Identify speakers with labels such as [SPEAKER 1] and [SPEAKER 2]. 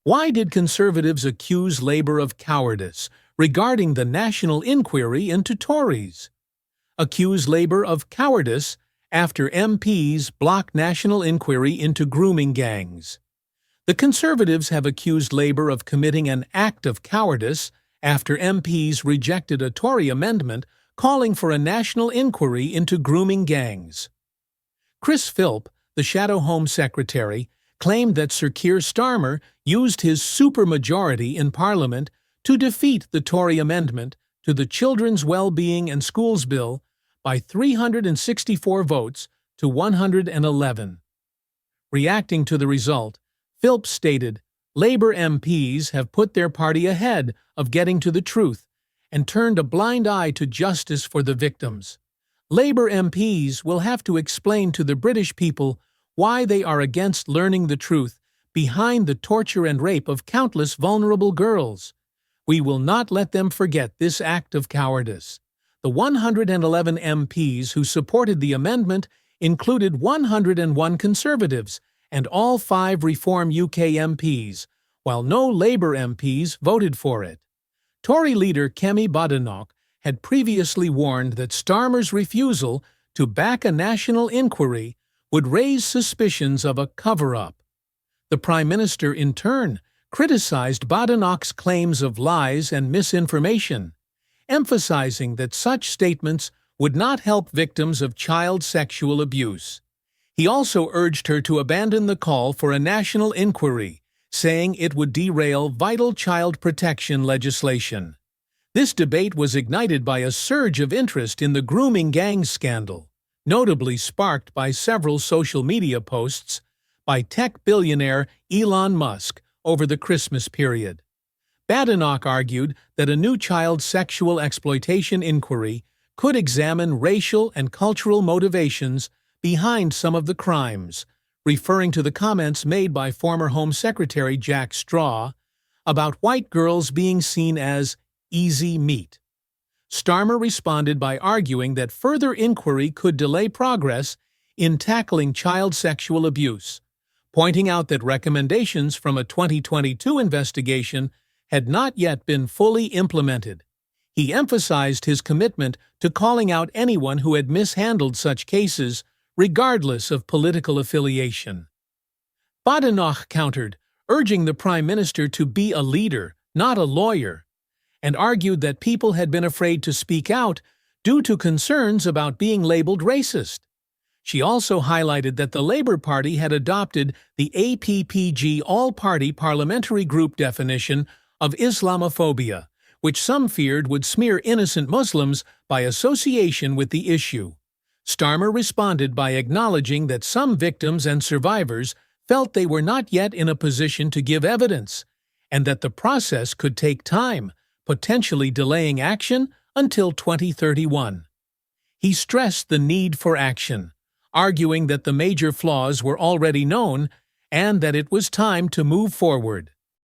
[SPEAKER 1] Why did Conservatives accuse Labour of cowardice regarding the national inquiry into Tories? Accuse Labour of cowardice after MPs block national inquiry into grooming gangs. The Conservatives have accused Labour of committing an act of cowardice after MPs rejected a Tory amendment calling for a national inquiry into grooming gangs. Chris Philp, the Shadow Home Secretary, claimed that Sir Keir Starmer used his supermajority in Parliament to defeat the Tory amendment to the Children's Wellbeing and Schools Bill by 364 votes to 111. Reacting to the result, Philp stated, "Labour MPs have put their party ahead of getting to the truth and turned a blind eye to justice for the victims. Labour MPs will have to explain to the British people why they are against learning the truth behind the torture and rape of countless vulnerable girls. We will not let them forget this act of cowardice." The 111 MPs who supported the amendment included 101 Conservatives and all 5 Reform UK MPs, while no Labour MPs voted for it. Tory leader Kemi Badenoch had previously warned that Starmer's refusal to back a national inquiry would raise suspicions of a cover-up. The Prime Minister, in turn, criticized Badenoch's claims of lies and misinformation, emphasizing that such statements would not help victims of child sexual abuse. He also urged her to abandon the call for a national inquiry, saying it would derail vital child protection legislation. This debate was ignited by a surge of interest in the grooming gang scandal, notably sparked by several social media posts by tech billionaire Elon Musk over the Christmas period. Badenoch argued that a new child sexual exploitation inquiry could examine racial and cultural motivations behind some of the crimes, referring to the comments made by former Home Secretary Jack Straw about white girls being seen as easy meat. Starmer responded by arguing that further inquiry could delay progress in tackling child sexual abuse, pointing out that recommendations from a 2022 investigation had not yet been fully implemented. He emphasized his commitment to calling out anyone who had mishandled such cases, regardless of political affiliation. Badenoch countered, urging the Prime Minister to be a leader, not a lawyer, and argued that people had been afraid to speak out due to concerns about being labeled racist. She also highlighted that the Labour Party had adopted the APPG All-Party Parliamentary Group definition of Islamophobia, which some feared would smear innocent Muslims by association with the issue. Starmer responded by acknowledging that some victims and survivors felt they were not yet in a position to give evidence, and that the process could take time, potentially delaying action until 2031. He stressed the need for action, arguing that the major flaws were already known and that it was time to move forward.